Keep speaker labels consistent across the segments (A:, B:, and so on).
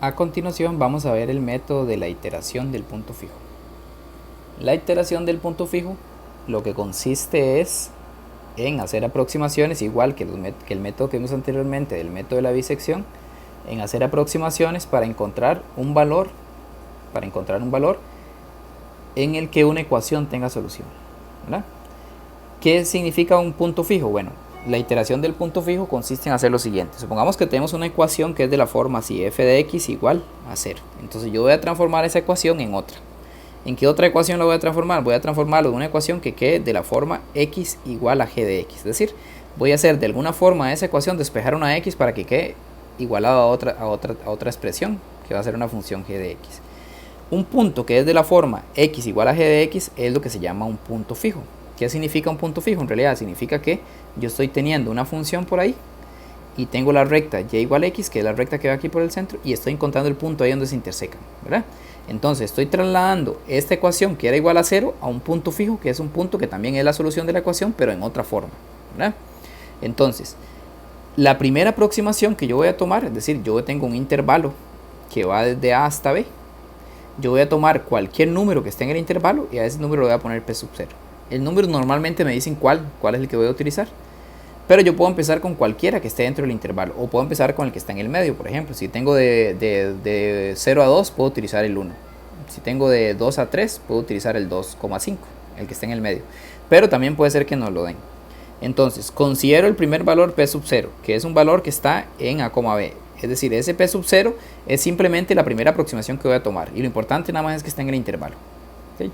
A: A continuación vamos a ver el método de la iteración del punto fijo. La iteración del punto fijo lo que consiste es en hacer aproximaciones, igual que el método que vimos anteriormente del método de la bisección, en hacer aproximaciones para encontrar un valor en el que una ecuación tenga solución, ¿verdad? ¿Qué significa un punto fijo? Bueno, la iteración del punto fijo consiste en hacer lo siguiente. Supongamos que tenemos una ecuación que es de la forma así, f de x igual a 0. Entonces yo voy a transformar esa ecuación en otra. ¿En qué otra ecuación la voy a transformar? Voy a transformarlo en una ecuación que quede de la forma x igual a g de x. Es decir, voy a hacer de alguna forma esa ecuación despejar una x para que quede igualado a otra expresión, que va a ser una función g de x. Un punto que es de la forma x igual a g de x es lo que se llama un punto fijo. ¿Qué significa un punto fijo? En realidad significa que yo estoy teniendo una función por ahí y tengo la recta y igual a x, que es la recta que va aquí por el centro, y estoy encontrando el punto ahí donde se intersecan, ¿verdad? Entonces estoy trasladando esta ecuación que era igual a 0 a un punto fijo, que es un punto que también es la solución de la ecuación, pero en otra forma, ¿verdad? Entonces, la primera aproximación que yo voy a tomar, es decir, yo tengo un intervalo que va desde a hasta b, yo voy a tomar cualquier número que esté en el intervalo y a ese número le voy a poner p sub 0. El número normalmente me dicen cuál es el que voy a utilizar, pero yo puedo empezar con cualquiera que esté dentro del intervalo, o puedo empezar con el que está en el medio. Por ejemplo, si tengo de 0 a 2, puedo utilizar el 1. Si tengo de 2 a 3, puedo utilizar el 2,5, el que está en el medio. Pero también puede ser que nos lo den. Entonces, considero el primer valor p sub 0, que es un valor que está en a, b. Es decir, ese p sub 0 es simplemente la primera aproximación que voy a tomar. Y lo importante nada más es que está en el intervalo. ¿Sí?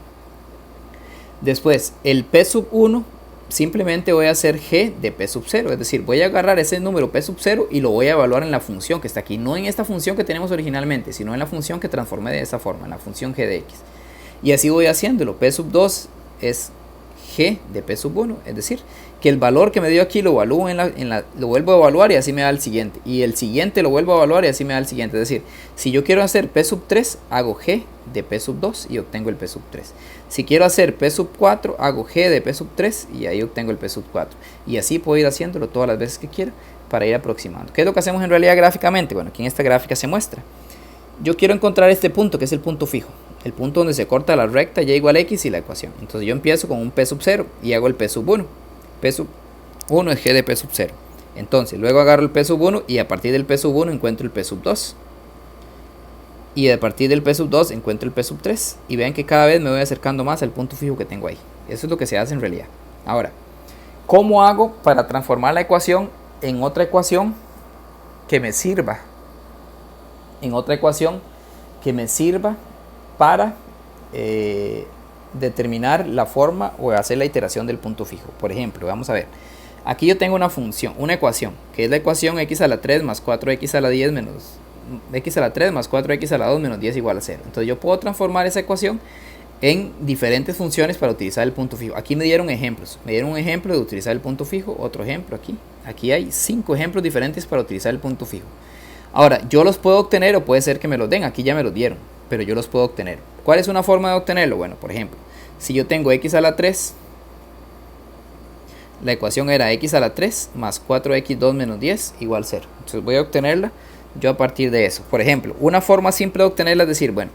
A: Después, el p sub 1, simplemente voy a hacer g de p sub 0. Es decir, voy a agarrar ese número p sub 0 y lo voy a evaluar en la función que está aquí. No en esta función que tenemos originalmente, sino en la función que transformé de esta forma, en la función g de x. Y así voy haciéndolo. P sub 2 es g de p sub 1, es decir, que el valor que me dio aquí lo evalúo lo vuelvo a evaluar y así me da el siguiente, y el siguiente lo vuelvo a evaluar y así me da el siguiente. Es decir, si yo quiero hacer p sub 3, hago g de p sub 2 y obtengo el p sub 3. Si quiero hacer p sub 4, hago g de p sub 3 y ahí obtengo el p sub 4. Y así puedo ir haciéndolo todas las veces que quiera para ir aproximando. ¿Qué es lo que hacemos en realidad gráficamente? Bueno, aquí en esta gráfica se muestra. Yo quiero encontrar este punto, que es el punto fijo, el punto donde se corta la recta y igual a x y la ecuación. Entonces yo empiezo con un p sub 0 y hago el p sub 1. P sub 1 es g de p sub 0. Entonces luego agarro el p sub 1 y a partir del p sub 1 encuentro el p sub 2. Y a partir del p sub 2 encuentro el p sub 3. Y vean que cada vez me voy acercando más al punto fijo que tengo ahí. Eso es lo que se hace en realidad. Ahora, ¿cómo hago para transformar la ecuación en otra ecuación que me sirva? En otra ecuación que me sirva para determinar la forma o hacer la iteración del punto fijo. Por ejemplo, vamos a ver. Aquí yo tengo una función, una ecuación, que es la ecuación x a la 3 más 4x a la 10 menos x a la 3 más 4x a la 2 menos 10 igual a 0. Entonces yo puedo transformar esa ecuación en diferentes funciones para utilizar el punto fijo. Aquí me dieron ejemplos. Me dieron un ejemplo de utilizar el punto fijo, otro ejemplo aquí. Aquí hay 5 ejemplos diferentes para utilizar el punto fijo. Ahora, yo los puedo obtener o puede ser que me los den. Aquí ya me los dieron, pero yo los puedo obtener. ¿Cuál es una forma de obtenerlo? Bueno, por ejemplo, si yo tengo x a la 3, la ecuación era x a la 3 más 4x2 menos 10 igual 0. Entonces voy a obtenerla yo a partir de eso. Por ejemplo, una forma simple de obtenerla es decir, bueno,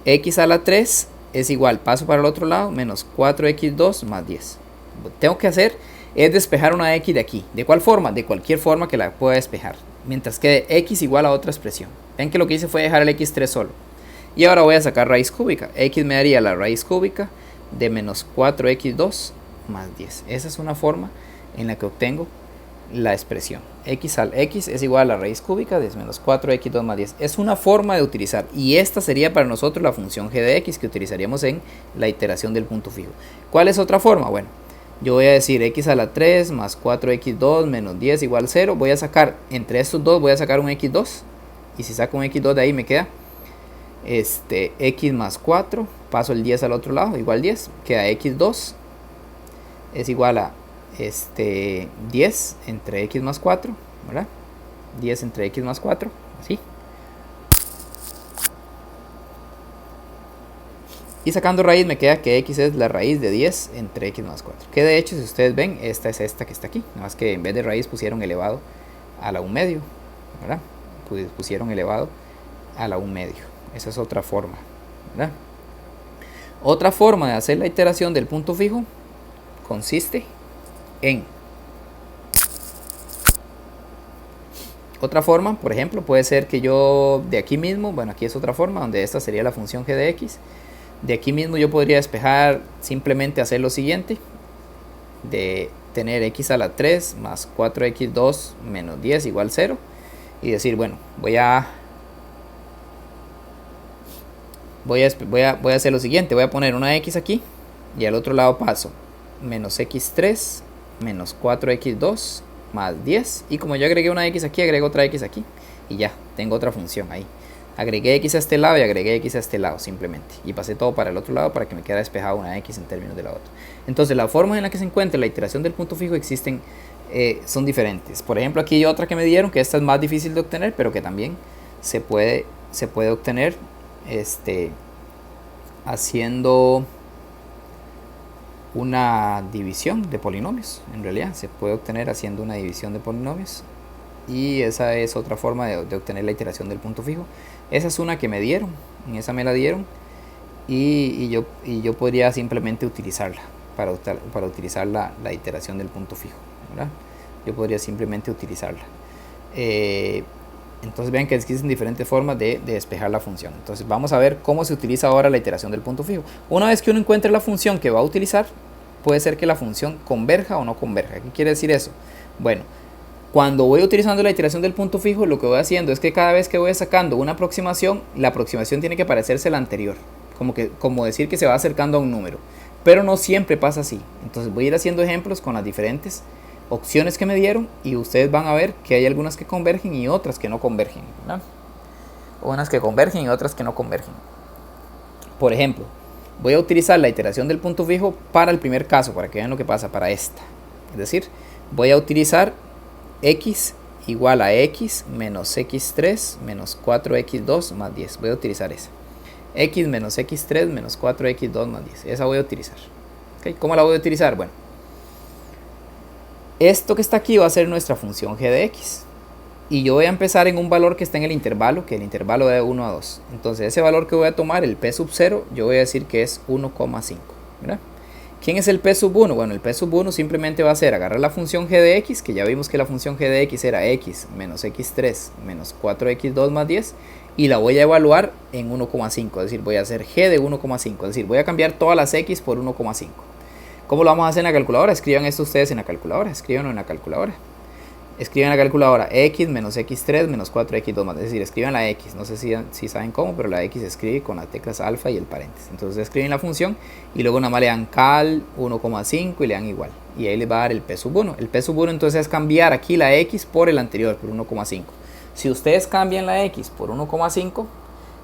A: x a la 3 es igual, paso para el otro lado, menos 4x2 más 10. Lo que tengo que hacer es despejar una x de aquí. ¿De cuál forma? De cualquier forma que la pueda despejar, mientras quede x igual a otra expresión. Ven que lo que hice fue dejar el x3 solo. Y ahora voy a sacar raíz cúbica. X me daría la raíz cúbica de menos 4x2 más 10. Esa es una forma en la que obtengo la expresión. X al x es igual a la raíz cúbica de menos 4x2 más 10. Es una forma de utilizar. Y esta sería para nosotros la función g de x que utilizaríamos en la iteración del punto fijo. ¿Cuál es otra forma? Bueno, yo voy a decir x a la 3 más 4x2 menos 10 igual 0. Voy a sacar, entre estos dos voy a sacar un x2. Y si saco un x2 de ahí me queda x más 4. Paso el 10 al otro lado, igual 10. Queda x2 es igual a 10 entre x más 4, ¿verdad? 10 entre x más 4, así. Y sacando raíz me queda que x es la raíz de 10 entre x más 4. Que de hecho, si ustedes ven, esta es esta que está aquí. Nada más que en vez de raíz pusieron elevado a la 1 medio, ¿verdad? Pues pusieron elevado a la 1 medio. Esa es otra forma, ¿verdad? Otra forma de hacer la iteración del punto fijo consiste en... Otra forma, por ejemplo, puede ser que yo de aquí mismo, bueno, aquí es otra forma, donde esta sería la función g de x. De aquí mismo yo podría despejar, simplemente hacer lo siguiente, de tener x a la 3 más 4x2 menos 10 igual 0. Y decir, bueno, voy a hacer lo siguiente, voy a poner una x aquí y al otro lado paso menos x3 menos 4x2 más 10, y como yo agregué una x aquí, agrego otra x aquí y ya, tengo otra función ahí. Agregué x a este lado y agregué x a este lado simplemente, y pasé todo para el otro lado para que me quede despejada una x en términos de la otra. Entonces la forma en la que se encuentra la iteración del punto fijo existen, son diferentes. Por ejemplo, aquí hay otra que me dieron, que esta es más difícil de obtener, pero que también se puede obtener haciendo una división de polinomios. En realidad se puede obtener haciendo una división de polinomios, y esa es otra forma de obtener la iteración del punto fijo. Esa es una que me dieron, en esa me la dieron, y yo podría simplemente utilizarla para utilizar la iteración del punto fijo, ¿verdad? Yo podría simplemente utilizarla. Entonces vean que existen diferentes formas de despejar la función. Entonces vamos a ver cómo se utiliza ahora la iteración del punto fijo. Una vez que uno encuentre la función que va a utilizar, puede ser que la función converja o no converja. ¿Qué quiere decir eso? Bueno, cuando voy utilizando la iteración del punto fijo, lo que voy haciendo es que cada vez que voy sacando una aproximación, la aproximación tiene que parecerse a la anterior, como decir que se va acercando a un número, pero no siempre pasa así. Entonces voy a ir haciendo ejemplos con las diferentes opciones que me dieron, y ustedes van a ver que hay algunas que convergen y otras que no convergen, ¿verdad? Unas que convergen y otras que no convergen. Por ejemplo, voy a utilizar la iteración del punto fijo para el primer caso, para que vean lo que pasa para esta. Es decir, voy a utilizar x igual a x menos x3 menos 4x2 más 10. Voy a utilizar esa. X menos x3 menos 4x2 más 10. Esa voy a utilizar. ¿Okay? ¿Cómo la voy a utilizar? Bueno, esto que está aquí va a ser nuestra función g de x. Y yo voy a empezar en un valor que está en el intervalo, que el intervalo va de 1 a 2. Entonces ese valor que voy a tomar, el p sub 0, yo voy a decir que es 1,5. ¿Verdad? ¿Quién es el p sub 1? Bueno, el p sub 1 simplemente va a ser agarrar la función g de x, que ya vimos que la función g de x era x menos x3 menos 4x2 más 10, y la voy a evaluar en 1,5, es decir, voy a hacer g de 1,5, es decir, voy a cambiar todas las x por 1,5. ¿Cómo lo vamos a hacer en la calculadora? Escriban esto ustedes en la calculadora, escríbanlo en la calculadora. Escriban en la calculadora x menos x3 menos 4x2 más, es decir, escriban la x, no sé si saben cómo, pero la x se escribe con las teclas alfa y el paréntesis. Entonces escriben la función y luego nada más le dan cal 1,5 y le dan igual, y ahí les va a dar el p sub 1. El p sub 1 entonces es cambiar aquí la x por el anterior, por 1,5. Si ustedes cambian la x por 1,5,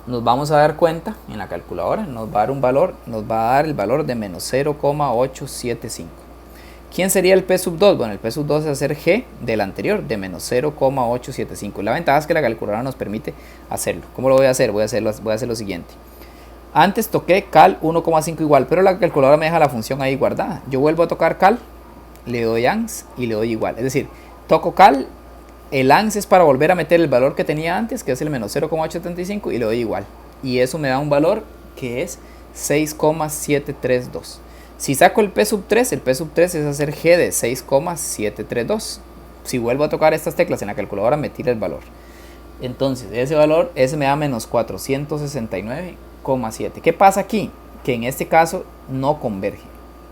A: nos vamos a dar cuenta en la calculadora, nos va a dar un valor, nos va a dar el valor de menos 0,875. ¿Quién sería el p sub 2? Bueno, el p sub 2 es hacer g del anterior, de menos 0,875. La ventaja es que la calculadora nos permite hacerlo. ¿Cómo lo voy a hacer? Voy a hacer lo siguiente. Antes toqué cal 1,5 igual, pero la calculadora me deja la función ahí guardada. Yo vuelvo a tocar cal, le doy ans y le doy igual. Es decir, toco cal, el ans es para volver a meter el valor que tenía antes, que es el menos 0,875, y le doy igual. Y eso me da un valor que es 6,732. Si saco el p sub 3, el p sub 3 es hacer g de 6,732. Si vuelvo a tocar estas teclas en la calculadora, me tira el valor. Entonces, ese valor, ese me da menos 469,7. ¿Qué pasa aquí? Que en este caso no converge.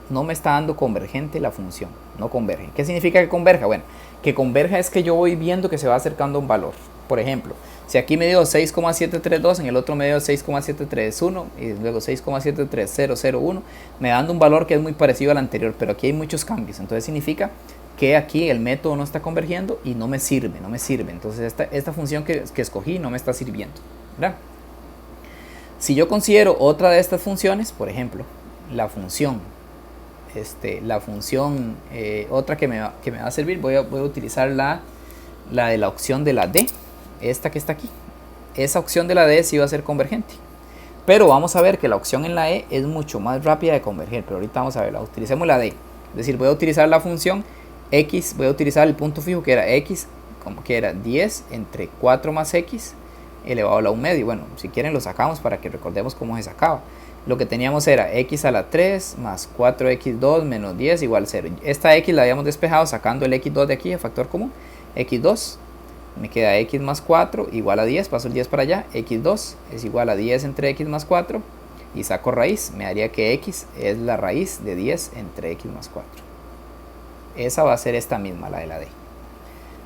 A: No me está dando convergente la función. No converge. ¿Qué significa que converja? Bueno, que converja es que yo voy viendo que se va acercando a un valor. Por ejemplo, si aquí me dio 6,732, en el otro me dio 6,731 y luego 6,73001, me dando un valor que es muy parecido al anterior, pero aquí hay muchos cambios. Entonces significa que aquí el método no está convergiendo y no me sirve. Entonces esta función que escogí no me está sirviendo, ¿verdad? Si yo considero otra de estas funciones, por ejemplo, la función otra que me va a servir, voy a utilizar la de la opción de la D, esta que está aquí. Esa opción de la D sí va a ser convergente, pero vamos a ver que la opción en la E es mucho más rápida de converger, pero ahorita vamos a verla. Utilicemos la D, es decir, voy a utilizar la función x, voy a utilizar el punto fijo que era x, como que era 10 entre 4 más x elevado a la 1 medio. Bueno, si quieren lo sacamos para que recordemos cómo se sacaba. Lo que teníamos era x a la 3 más 4x2 menos 10 igual 0. Esta x la habíamos despejado sacando el x2 de aquí, el factor común. x2, me queda x más 4 igual a 10, paso el 10 para allá. x2 es igual a 10 entre x más 4 y saco raíz. Me daría que x es la raíz de 10 entre x más 4. Esa va a ser esta misma, la de la d.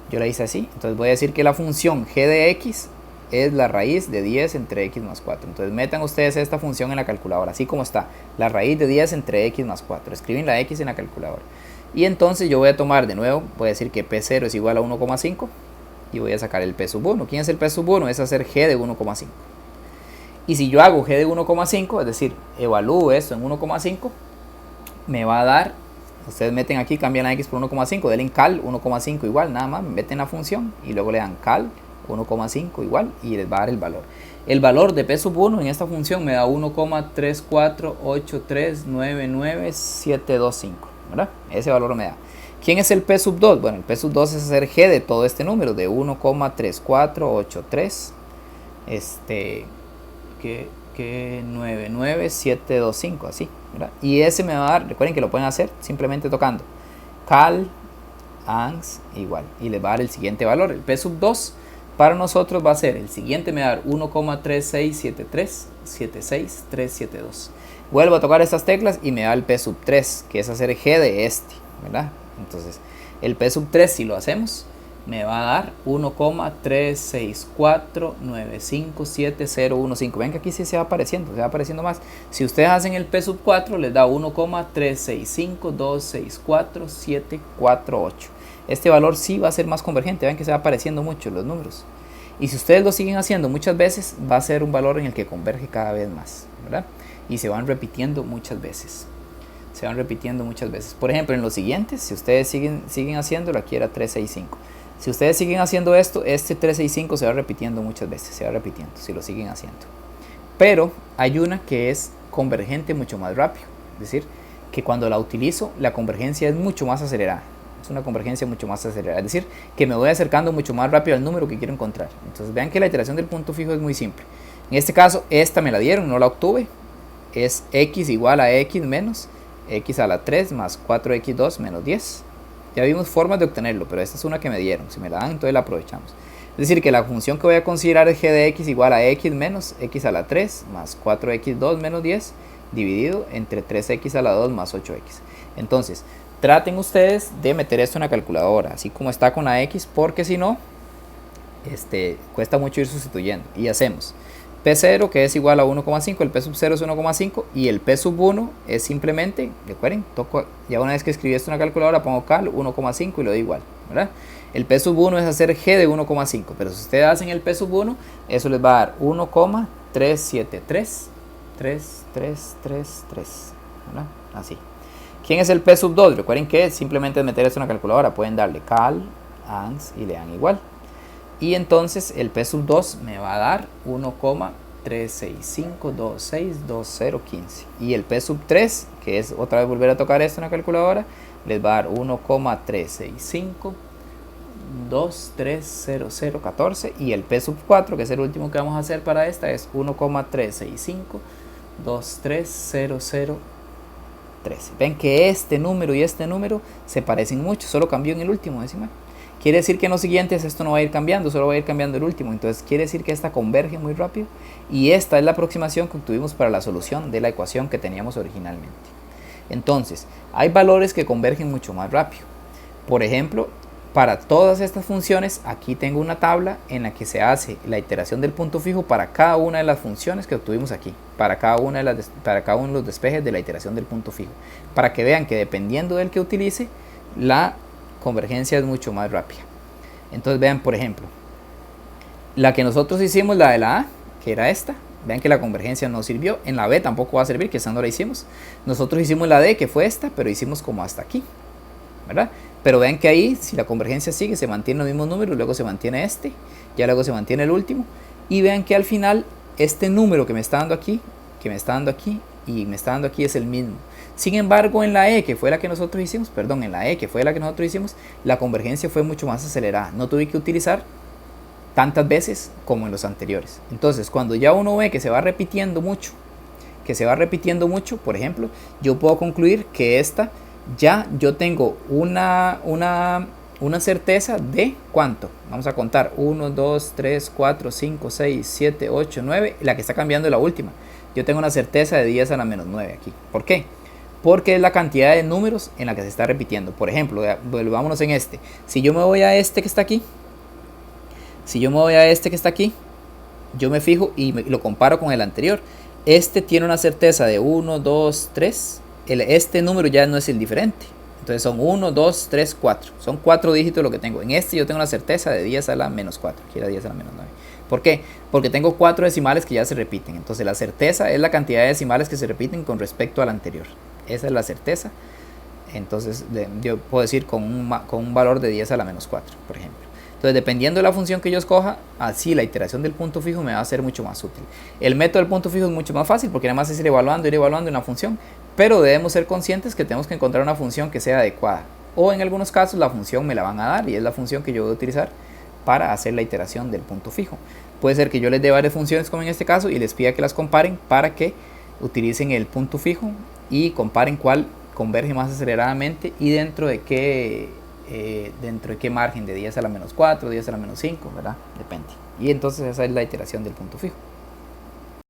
A: Yo la hice así, entonces voy a decir que la función g de x es la raíz de 10 entre x más 4. Entonces metan ustedes esta función en la calculadora, así como está, la raíz de 10 entre x más 4. Escriben la x en la calculadora. Y entonces yo voy a tomar de nuevo, voy a decir que P0 es igual a 1,5 y voy a sacar el P sub 1. ¿Quién es el P sub 1? Es hacer g de 1,5. Y si yo hago g de 1,5, es decir, evalúo esto en 1,5, me va a dar, ustedes meten aquí, cambian la x por 1,5, denle cal 1,5 igual, nada más, meten la función y luego le dan cal 1,5 igual y les va a dar el valor. El valor de P sub 1 en esta función me da 1,348399725, ¿verdad? Ese valor me da. ¿Quién es el P sub 2? Bueno, el P sub 2 es hacer g de todo este número, de 1,3483, que 99725, así, ¿verdad? Y ese me va a dar, recuerden que lo pueden hacer simplemente tocando cal, ans, igual, y les va a dar el siguiente valor. El P sub 2 para nosotros va a ser, el siguiente me va a dar 1,367376372. Vuelvo a tocar estas teclas y me da el P sub 3, que es hacer g de este, ¿verdad? Entonces, el P sub 3, si lo hacemos, me va a dar 1,364957015. Ven que aquí sí se va apareciendo más. Si ustedes hacen el P sub 4, les da 1,365264748. Este valor sí va a ser más convergente. Ven que se va apareciendo mucho los números. Y si ustedes lo siguen haciendo muchas veces, va a ser un valor en el que converge cada vez más, ¿verdad? Y se van repitiendo muchas veces. Por ejemplo, en los siguientes, si ustedes siguen haciéndolo, aquí era 365. Si ustedes siguen haciendo esto, este 365 se va repitiendo muchas veces, si lo siguen haciendo. Pero hay una que es convergente mucho más rápido, es decir, que cuando la utilizo, la convergencia es mucho más acelerada. Es una convergencia mucho más acelerada, es decir, que me voy acercando mucho más rápido al número que quiero encontrar. Entonces vean que la iteración del punto fijo es muy simple. En este caso, esta me la dieron, no la obtuve. Es x igual a x menos x a la 3 más 4x2 menos 10. Ya vimos formas de obtenerlo, pero esta es una que me dieron. Si me la dan, entonces la aprovechamos. Es decir, que la función que voy a considerar es g de x igual a x menos x a la 3 más 4x2 menos 10 dividido entre 3x a la 2 más 8x. Entonces, traten ustedes de meter esto en la calculadora, así como está con la x, porque si no, cuesta mucho ir sustituyendo. Y hacemos P0, que es igual a 1,5, el P sub 0 es 1,5 y el P sub 1 es simplemente, recuerden, ya una vez que escribí esto en la calculadora pongo cal 1,5 y lo doy igual, ¿verdad? El P sub 1 es hacer g de 1,5, pero si ustedes hacen el P sub 1, eso les va a dar 1,3733333, ¿verdad? Así. ¿Quién es el P sub 2? Recuerden que simplemente meter esto en la calculadora, pueden darle cal, ans y le dan igual. Y entonces el P sub 2 me va a dar 1,365262015. Y el P sub 3, que es otra vez volver a tocar esto en la calculadora, les va a dar 1,365230014. Y el P sub 4, que es el último que vamos a hacer para esta, es 1,365230013. Ven que este número y este número se parecen mucho, solo cambió en el último decimal. Quiere decir que en los siguientes esto no va a ir cambiando, solo va a ir cambiando el último. Entonces quiere decir que esta converge muy rápido. Y esta es la aproximación que obtuvimos para la solución de la ecuación que teníamos originalmente. Entonces, hay valores que convergen mucho más rápido. Por ejemplo, para todas estas funciones, aquí tengo una tabla en la que se hace la iteración del punto fijo para cada una de las funciones que obtuvimos aquí. Para cada uno de los despejes de la iteración del punto fijo. Para que vean que dependiendo del que utilice, la convergencia es mucho más rápida. Entonces vean, por ejemplo, la que nosotros hicimos, la de la A, que era esta, vean que la convergencia no sirvió. En la B tampoco va a servir, que esta no la hicimos. Nosotros hicimos la D, que fue esta, pero hicimos como hasta aquí, ¿verdad? Pero vean que ahí, si la convergencia sigue, se mantiene los mismos números, luego se mantiene este, ya luego se mantiene el último, y vean que al final, este número que me está dando aquí, y me está dando aquí es el mismo. Sin embargo, en la E, que fue la que nosotros hicimos, la convergencia fue mucho más acelerada. No tuve que utilizar tantas veces como en los anteriores. Entonces, cuando ya uno ve que se va repitiendo mucho, por ejemplo, yo puedo concluir que esta ya yo tengo una certeza de ¿cuánto? Vamos a contar: 1, 2, 3, 4, 5, 6, 7, 8, 9. La que está cambiando es la última. Yo tengo una certeza de 10 a la menos 9 aquí. ¿Por qué? Porque es la cantidad de números en la que se está repitiendo. Por ejemplo, volvámonos en este. Si yo me voy a este que está aquí, yo me fijo y lo comparo con el anterior. Este tiene una certeza de 1, 2, 3. Este número ya no es el diferente. Entonces son 1, 2, 3, 4. Son 4 dígitos lo que tengo. En este yo tengo una certeza de 10 a la menos 4. Aquí era 10 a la menos 9. ¿Por qué? Porque tengo 4 decimales que ya se repiten. Entonces la certeza es la cantidad de decimales que se repiten con respecto al anterior. Esa es la certeza. Entonces yo puedo decir con un valor de 10 a la menos 4, por ejemplo. Entonces, dependiendo de la función que yo escoja, así la iteración del punto fijo me va a ser mucho más útil. El método del punto fijo es mucho más fácil porque nada más es ir evaluando una función, pero debemos ser conscientes que tenemos que encontrar una función que sea adecuada. O en algunos casos la función me la van a dar y es la función que yo voy a utilizar para hacer la iteración del punto fijo. Puede ser que yo les dé varias funciones, como en este caso, y les pida que las comparen para que utilicen el punto fijo y comparen cuál converge más aceleradamente y dentro de qué margen, de 10 a la menos 4, 10 a la menos 5, ¿verdad? Depende. Y entonces esa es la iteración del punto fijo.